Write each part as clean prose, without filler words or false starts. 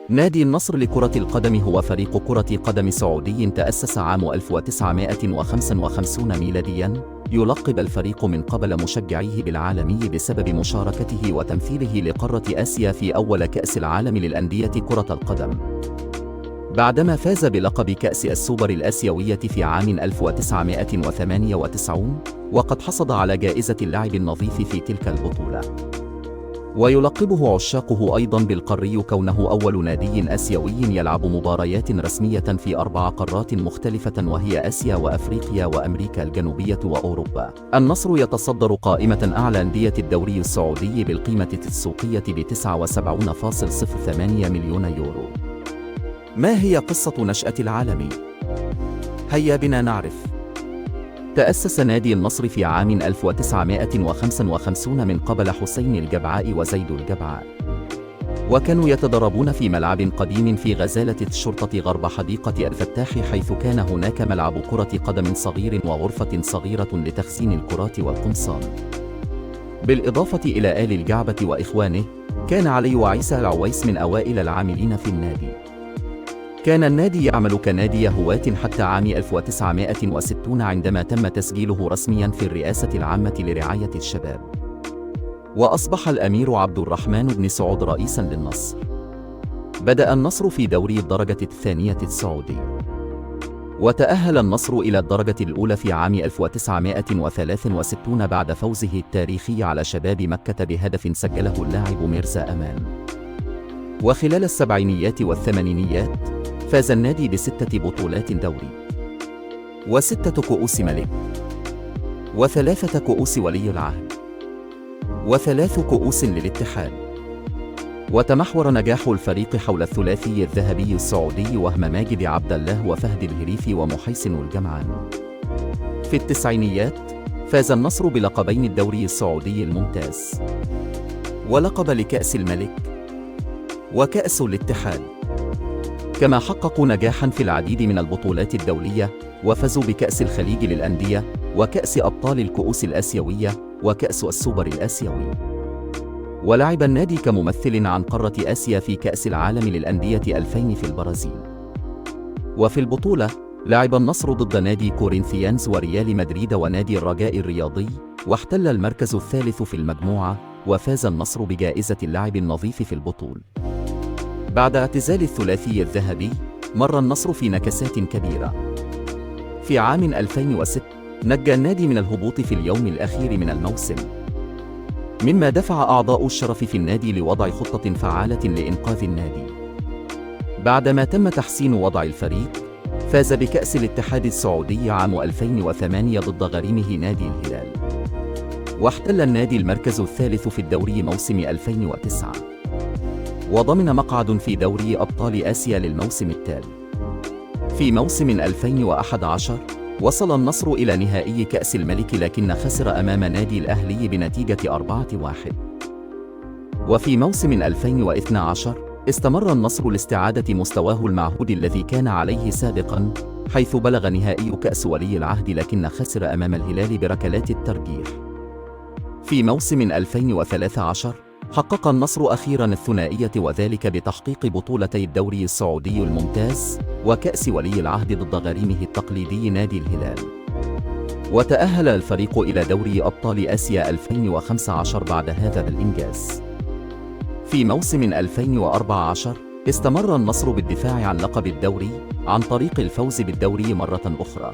نادي النصر لكرة القدم هو فريق كرة قدم سعودي تأسس عام 1955 ميلادياً، يلقب الفريق من قبل مشجعيه بالعالمي بسبب مشاركته وتمثيله لقارة آسيا في أول كأس العالم للأندية كرة القدم، بعدما فاز بلقب كأس السوبر الآسيوية في عام 1998، وقد حصد على جائزة اللاعب النظيف في تلك البطولة. ويلقبه عشاقه أيضاً بالقاري كونه أول نادي آسيوي يلعب مباريات رسمية في 4 قارات مختلفة، وهي آسيا وأفريقيا وأمريكا الجنوبية وأوروبا. النصر يتصدر قائمة أعلى أندية الدوري السعودي بالقيمة التسويقية ب 79.08 مليون يورو. ما هي قصة نشأة العالمي؟ هيا بنا نعرف. تأسس نادي النصر في عام 1955 من قبل حسين الجبعاء وزيد الجبعاء، وكانوا يتدربون في ملعب قديم في غزالة الشرطة غرب حديقة الفتاح، حيث كان هناك ملعب كرة قدم صغير وغرفة صغيرة لتخزين الكرات والقمصان. بالإضافة إلى آل الجعبة وإخوانه، كان علي وعيسى العويس من أوائل العاملين في النادي. كان النادي يعمل كنادي هواة حتى عام 1960 عندما تم تسجيله رسمياً في الرئاسة العامة لرعاية الشباب. وأصبح الأمير عبد الرحمن بن سعود رئيساً للنصر. بدأ النصر في دوري الدرجة الثانية السعودي، وتأهل النصر إلى الدرجة الأولى في عام 1963 بعد فوزه التاريخي على شباب مكة بهدف سجله اللاعب ميرزا أمان. وخلال السبعينيات والثمانينيات فاز النادي ب6 بطولات دوري، و6 كؤوس ملك، و3 كؤوس ولي العهد، و3 كؤوس للاتحاد. وتمحور نجاح الفريق حول الثلاثي الذهبي السعودي وهم ماجد عبد الله وفهد الهريفي ومحيسن الجمعان. في التسعينيات فاز النصر بلقبين الدوري السعودي الممتاز، ولقب لكأس الملك، وكأس الاتحاد. كما حققوا نجاحاً في العديد من البطولات الدولية، وفازوا بكأس الخليج للأندية، وكأس أبطال الكؤوس الآسيوية، وكأس السوبر الآسيوي. ولعب النادي كممثل عن قارة آسيا في كأس العالم للأندية 2000 في البرازيل. وفي البطولة لعب النصر ضد نادي كورينثيانز وريال مدريد ونادي الرجاء الرياضي، واحتل المركز الثالث في المجموعة، وفاز النصر بجائزة اللاعب النظيف في البطولة. بعد اعتزال الثلاثي الذهبي، مر النصر في نكسات كبيرة. في عام 2006 نجى النادي من الهبوط في اليوم الأخير من الموسم، مما دفع أعضاء الشرف في النادي لوضع خطة فعالة لإنقاذ النادي. بعدما تم تحسين وضع الفريق، فاز بكأس الاتحاد السعودي عام 2008 ضد غريمه نادي الهلال، واحتل النادي المركز الثالث في الدوري موسم 2009، وضمن مقعد في دوري أبطال آسيا للموسم التالي. في موسم 2011 وصل النصر إلى نهائي كأس الملك، لكن خسر أمام نادي الأهلي بنتيجة 4-1. وفي موسم 2012 استمر النصر لاستعادة مستواه المعهود الذي كان عليه سابقاً، حيث بلغ نهائي كأس ولي العهد، لكن خسر أمام الهلال بركلات الترجيح. في موسم 2013 حقق النصر أخيراً الثنائية، وذلك بتحقيق بطولتي الدوري السعودي الممتاز وكأس ولي العهد ضد غريمه التقليدي نادي الهلال. وتأهل الفريق إلى دوري أبطال آسيا 2015 بعد هذا الإنجاز. في موسم 2014 استمر النصر بالدفاع عن لقب الدوري عن طريق الفوز بالدوري مرة أخرى،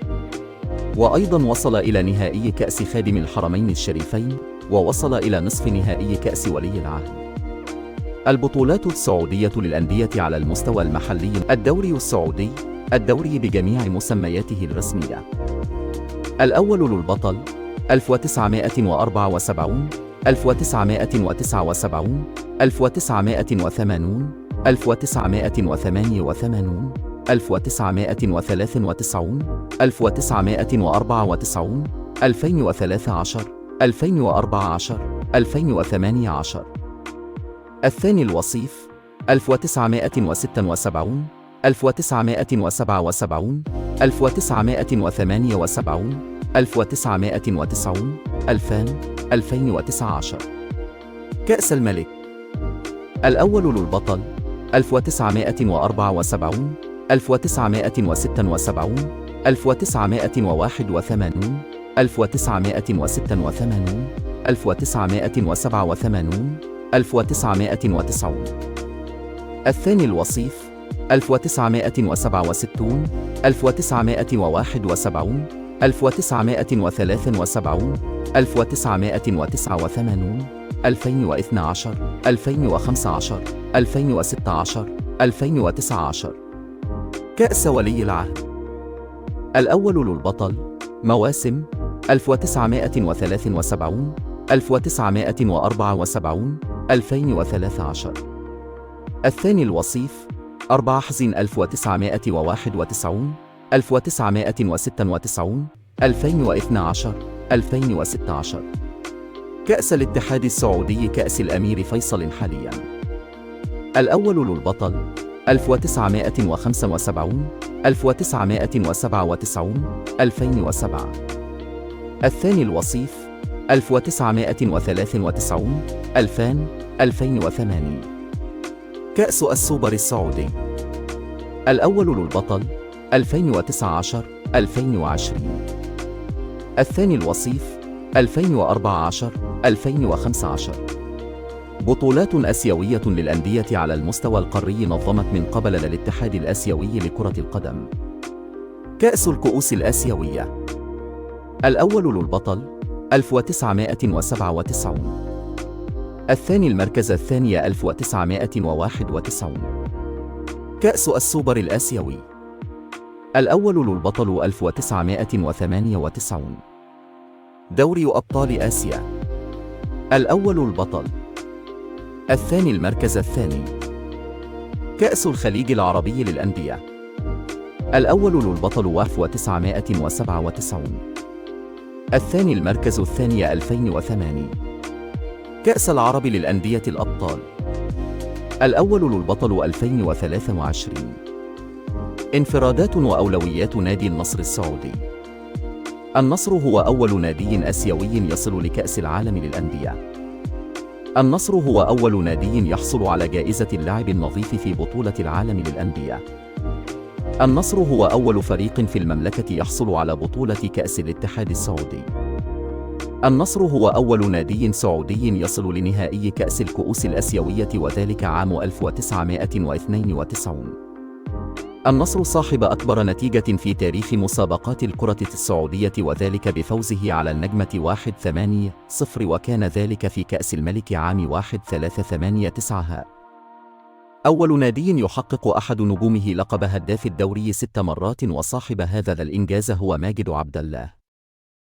وأيضاً وصل إلى نهائي كأس خادم الحرمين الشريفين، ووصل إلى نصف نهائي كأس ولي العهد. البطولات السعودية للأندية على المستوى المحلي: الدوري السعودي، الدوري بجميع مسمياته الرسمية. الأول للبطل 1974 1979 1980 1988 1993 1994 2013 2014 2018. الثاني الوصيف 1976 1977 1978 1990 2000 2019. كأس الملك: الأول للبطل 1974 1976 1981 1986 1987 1990. الثاني الوصيف 1967 1971 1973 1989 2012 2015 2016 2019. كأس ولي العهد. الأول للبطل مواسم 1973 1974 2013. الثاني الوصيف 4 حزين 1991 1996 2012 2016. كأس الاتحاد السعودي كأس الأمير فيصل حالياً. الأول للبطل 1975 1997 2007. الثاني الوصيف 1993 2000 2008. كأس السوبر السعودي. الأول للبطل 2019 2020. الثاني الوصيف 2014 2015. بطولات آسيوية للأندية على المستوى القاري نظمت من قبل الاتحاد الآسيوي لكرة القدم. كأس الكؤوس الآسيوية. الأول للبطل 1997. الثاني المركز الثاني 1991. كأس السوبر الآسيوي. الأول للبطل 1998. دوري أبطال آسيا. الأول البطل. الثاني المركز الثاني. كأس الخليج العربي للأندية. الأول للبطل 1997. الثاني المركز الثاني 2008. كأس العرب للأندية الأبطال. الأول للبطل 2023. انفرادات وأولويات نادي النصر السعودي. النصر هو أول نادي آسيوي يصل لكأس العالم للأندية. النصر هو أول نادي يحصل على جائزة اللاعب النظيف في بطولة العالم للأندية. النصر هو أول فريق في المملكة يحصل على بطولة كأس الاتحاد السعودي. النصر هو أول نادي سعودي يصل لنهائي كأس الكؤوس الآسيوية وذلك عام 1992. النصر صاحب أكبر نتيجة في تاريخ مسابقات الكرة السعودية وذلك بفوزه على النجمة 1-8-0 وكان ذلك في كأس الملك عام 1389. أول نادي يحقق أحد نجومه لقب هداف الدوري 6 مرات وصاحب هذا الإنجاز هو ماجد عبد الله.